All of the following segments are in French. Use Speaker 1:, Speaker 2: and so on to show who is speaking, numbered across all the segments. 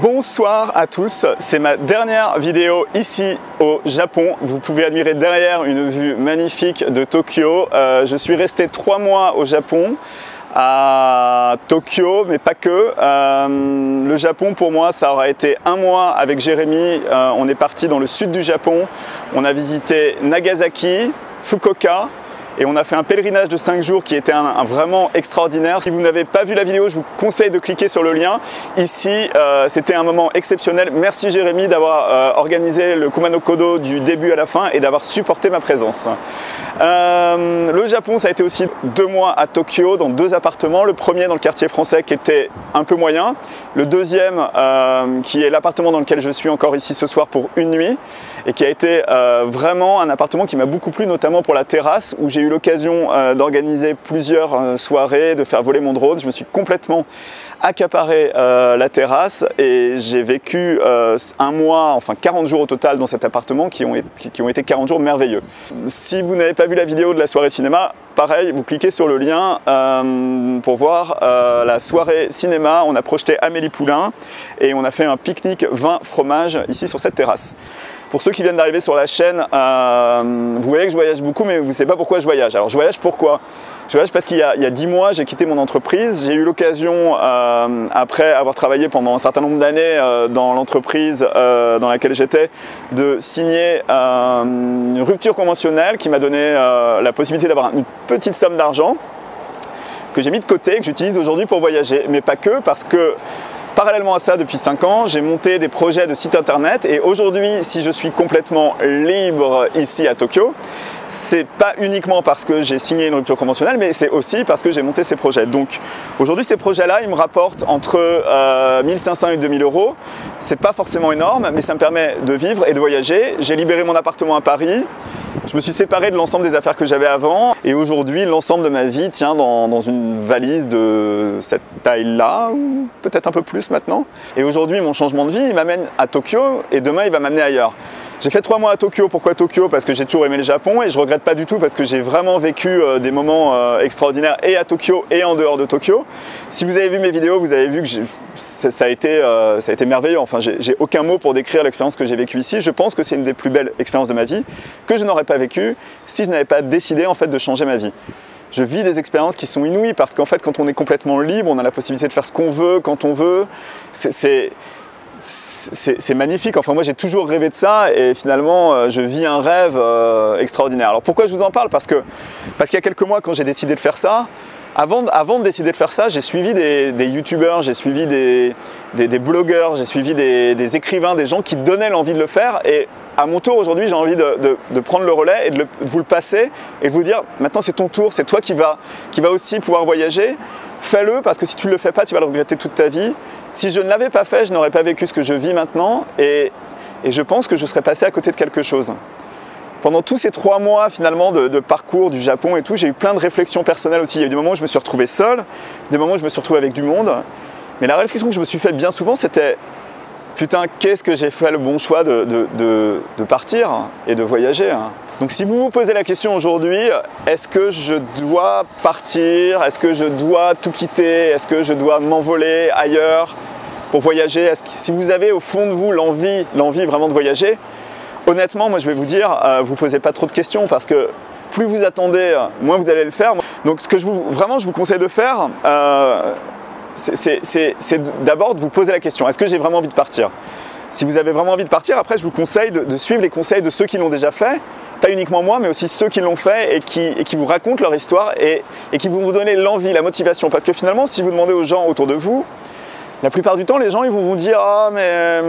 Speaker 1: Bonsoir à tous, c'est ma dernière vidéo ici au Japon. Vous pouvez admirer derrière une vue magnifique de Tokyo. Je suis resté 3 mois au Japon, à Tokyo, mais pas que. Le Japon pour moi ça aura été 1 mois avec Jérémy. On est parti dans le sud du Japon, on a visité Nagasaki, Fukuoka. Et on a fait un pèlerinage de 5 jours qui était vraiment extraordinaire. Si vous n'avez pas vu la vidéo, je vous conseille de cliquer sur le lien. Ici, c'était un moment exceptionnel. Merci Jérémy d'avoir organisé le Kumano Kodo du début à la fin et d'avoir supporté ma présence. Le Japon, ça a été aussi 2 mois à Tokyo, dans 2 appartements. Le premier dans le quartier français qui était un peu moyen. Le deuxième qui est l'appartement dans lequel je suis encore ici ce soir pour une nuit. Et qui a été vraiment un appartement qui m'a beaucoup plu, notamment pour la terrasse, où j'ai eu l'occasion d'organiser plusieurs soirées, de faire voler mon drone. Je me suis complètement accaparé la terrasse et j'ai vécu 1 mois, enfin 40 jours au total dans cet appartement qui ont été 40 jours merveilleux. Si vous n'avez pas vu la vidéo de la soirée cinéma, pareil, vous cliquez sur le lien pour voir la soirée cinéma. On a projeté Amélie Poulain et on a fait un pique-nique vin fromage ici sur cette terrasse. Pour ceux qui viennent d'arriver sur la chaîne, vous voyez que je voyage beaucoup, mais vous ne savez pas pourquoi je voyage. Alors je voyage pourquoi? Je voyage parce qu'il y a 10 mois, j'ai quitté mon entreprise. J'ai eu l'occasion, après avoir travaillé pendant un certain nombre d'années dans l'entreprise dans laquelle j'étais, de signer une rupture conventionnelle qui m'a donné la possibilité d'avoir une petite somme d'argent que j'ai mis de côté, que j'utilise aujourd'hui pour voyager. Mais pas que, parce que parallèlement à ça, depuis 5 ans, j'ai monté des projets de site internet et aujourd'hui, si je suis complètement libre ici à Tokyo, c'est pas uniquement parce que j'ai signé une rupture conventionnelle, mais c'est aussi parce que j'ai monté ces projets. Donc aujourd'hui, ces projets-là, ils me rapportent entre 1500 et 2000 euros. C'est pas forcément énorme, mais ça me permet de vivre et de voyager. J'ai libéré mon appartement à Paris. Je me suis séparé de l'ensemble des affaires que j'avais avant et aujourd'hui l'ensemble de ma vie tient dans une valise de cette taille-là, ou peut-être un peu plus maintenant. Et aujourd'hui mon changement de vie il m'amène à Tokyo et demain il va m'amener ailleurs. J'ai fait 3 mois à Tokyo. Pourquoi Tokyo? Parce que j'ai toujours aimé le Japon et je regrette pas du tout parce que j'ai vraiment vécu des moments extraordinaires et à Tokyo et en dehors de Tokyo. Si vous avez vu mes vidéos, vous avez vu que ça a été merveilleux. Enfin, j'ai aucun mot pour décrire l'expérience que j'ai vécue ici. Je pense que c'est une des plus belles expériences de ma vie que je n'aurais pas vécue si je n'avais pas décidé en fait de changer ma vie. Je vis des expériences qui sont inouïes parce qu'en fait, quand on est complètement libre, on a la possibilité de faire ce qu'on veut quand on veut. C'est magnifique. Enfin, moi j'ai toujours rêvé de ça et finalement je vis un rêve extraordinaire. Alors pourquoi je vous en parle? Parce qu'il y a quelques mois quand j'ai décidé de faire ça, avant de décider de faire ça, j'ai suivi des youtubeurs, j'ai suivi des blogueurs, j'ai suivi des écrivains, des gens qui donnaient l'envie de le faire et à mon tour aujourd'hui j'ai envie de prendre le relais et de vous le passer et de vous dire maintenant c'est ton tour, c'est toi qui va aussi pouvoir voyager. Fais-le parce que si tu ne le fais pas, tu vas le regretter toute ta vie. Si je ne l'avais pas fait, je n'aurais pas vécu ce que je vis maintenant et je pense que je serais passé à côté de quelque chose. Pendant tous ces 3 mois finalement de parcours du Japon et tout, j'ai eu plein de réflexions personnelles aussi. Il y a eu des moments où je me suis retrouvé seul, des moments où je me suis retrouvé avec du monde. Mais la réflexion que je me suis faite bien souvent, c'était putain, qu'est-ce que j'ai fait le bon choix de partir et de voyager. Donc si vous vous posez la question aujourd'hui, est-ce que je dois partir? Est-ce que je dois tout quitter? Est-ce que je dois m'envoler ailleurs pour voyager? Si vous avez au fond de vous l'envie vraiment de voyager, honnêtement, moi je vais vous dire, vous ne posez pas trop de questions parce que plus vous attendez, moins vous allez le faire. Donc ce que je vous conseille de faire, c'est d'abord de vous poser la question, est-ce que j'ai vraiment envie de partir? Si vous avez vraiment envie de partir, après je vous conseille de suivre les conseils de ceux qui l'ont déjà fait, pas uniquement moi, mais aussi ceux qui l'ont fait et qui vous racontent leur histoire et qui vont vous donner l'envie, la motivation. Parce que finalement, si vous demandez aux gens autour de vous, la plupart du temps, les gens ils vont vous dire « Ah, mais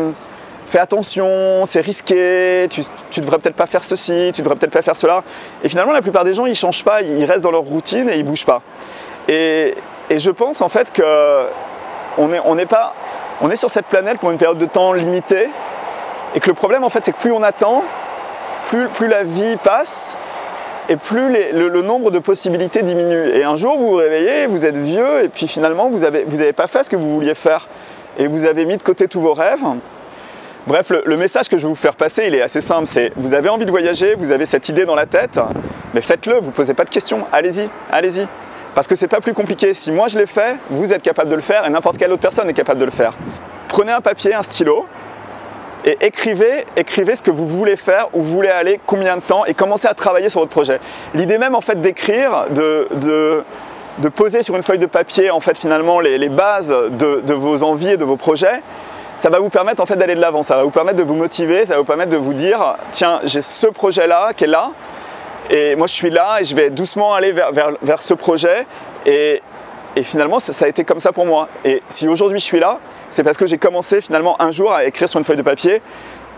Speaker 1: fais attention, c'est risqué, tu devrais peut-être pas faire ceci, tu devrais peut-être pas faire cela. » Et finalement, la plupart des gens, ils changent pas, ils restent dans leur routine et ils bougent pas. Et je pense en fait qu'on est sur cette planète pour une période de temps limitée et que le problème en fait c'est que plus on attend, plus la vie passe et plus le nombre de possibilités diminue. Et un jour vous vous réveillez, vous êtes vieux et puis finalement vous avez pas fait ce que vous vouliez faire et vous avez mis de côté tous vos rêves. Bref, le message que je vais vous faire passer, il est assez simple, c'est vous avez envie de voyager, vous avez cette idée dans la tête, mais faites-le, vous ne posez pas de questions, allez-y, allez-y. Parce que c'est pas plus compliqué, si moi je l'ai fait, vous êtes capable de le faire et n'importe quelle autre personne est capable de le faire. prenez un papier, un stylo et écrivez ce que vous voulez faire, où vous voulez aller, combien de temps et commencez à travailler sur votre projet. L'idée même en fait d'écrire, de poser sur une feuille de papier en fait finalement les bases de vos envies et de vos projets, ça va vous permettre en fait d'aller de l'avant, ça va vous permettre de vous motiver, ça va vous permettre de vous dire tiens, j'ai ce projet là qui est là et moi je suis là et je vais doucement aller vers ce projet et finalement ça a été comme ça pour moi. Et si aujourd'hui je suis là, c'est parce que j'ai commencé finalement un jour à écrire sur une feuille de papier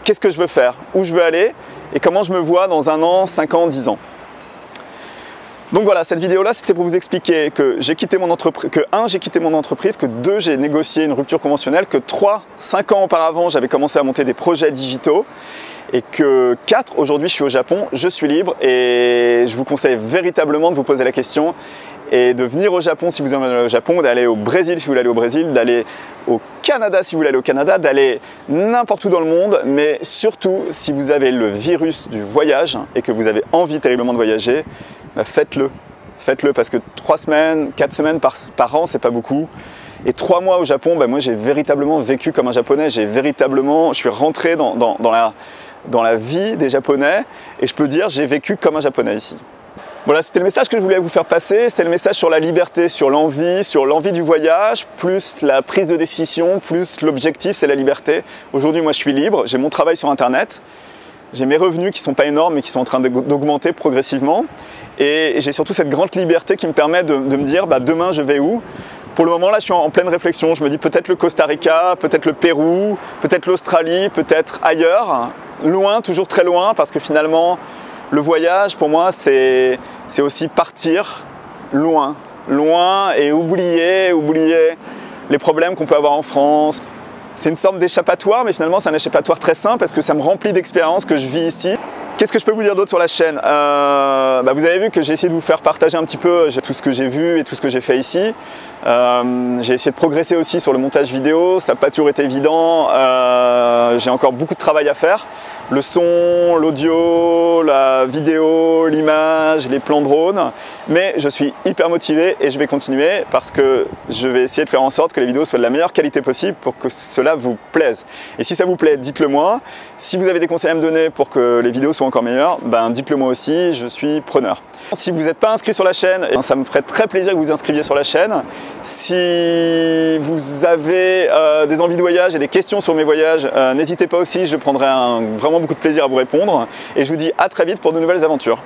Speaker 1: qu'est-ce que je veux faire, où je veux aller et comment je me vois dans 1 an, 5 ans, 10 ans. Donc voilà, cette vidéo-là, c'était pour vous expliquer que j'ai quitté mon entreprise, que 1, j'ai quitté mon entreprise, que 2, j'ai négocié une rupture conventionnelle, que 3, 5 ans auparavant, j'avais commencé à monter des projets digitaux et que 4, aujourd'hui, je suis au Japon, je suis libre et je vous conseille véritablement de vous poser la question et de venir au Japon si vous allez au Japon, d'aller au Brésil si vous voulez aller au Brésil, d'aller au Canada si vous voulez aller au Canada, d'aller n'importe où dans le monde, mais surtout si vous avez le virus du voyage et que vous avez envie terriblement de voyager, bah faites-le. Faites-le parce que 3 semaines, 4 semaines par an, c'est pas beaucoup. Et 3 mois au Japon, bah moi j'ai véritablement vécu comme un Japonais, je suis rentré dans la vie des Japonais et je peux dire j'ai vécu comme un Japonais ici. Voilà, c'était le message que je voulais vous faire passer, c'était le message sur la liberté, sur l'envie du voyage, plus la prise de décision, plus l'objectif, c'est la liberté. Aujourd'hui, moi je suis libre, j'ai mon travail sur Internet, j'ai mes revenus qui ne sont pas énormes mais qui sont en train d'augmenter progressivement et j'ai surtout cette grande liberté qui me permet de me dire bah, demain je vais où. Pour le moment là je suis en pleine réflexion, je me dis peut-être le Costa Rica, peut-être le Pérou, peut-être l'Australie, peut-être ailleurs, loin, toujours très loin parce que finalement le voyage pour moi c'est aussi partir loin et oublier les problèmes qu'on peut avoir en France. C'est une sorte d'échappatoire, mais finalement c'est un échappatoire très simple parce que ça me remplit d'expériences que je vis ici. Qu'est-ce que je peux vous dire d'autre sur la chaîne vous avez vu que j'ai essayé de vous faire partager un petit peu tout ce que j'ai vu et tout ce que j'ai fait ici. J'ai essayé de progresser aussi sur le montage vidéo, ça n'a pas toujours été évident, j'ai encore beaucoup de travail à faire. Le son, l'audio, la vidéo, l'image, les plans drone, mais je suis hyper motivé et je vais continuer parce que je vais essayer de faire en sorte que les vidéos soient de la meilleure qualité possible pour que cela vous plaise. Et si ça vous plaît, dites-le moi. Si vous avez des conseils à me donner pour que les vidéos soient encore meilleures, dites-le moi aussi, je suis preneur. Si vous n'êtes pas inscrit sur la chaîne, ça me ferait très plaisir que vous vous inscriviez sur la chaîne. Si vous avez des envies de voyage et des questions sur mes voyages, n'hésitez pas aussi, je prendrai vraiment beaucoup de plaisir à vous répondre. Et je vous dis à très vite pour de nouvelles aventures.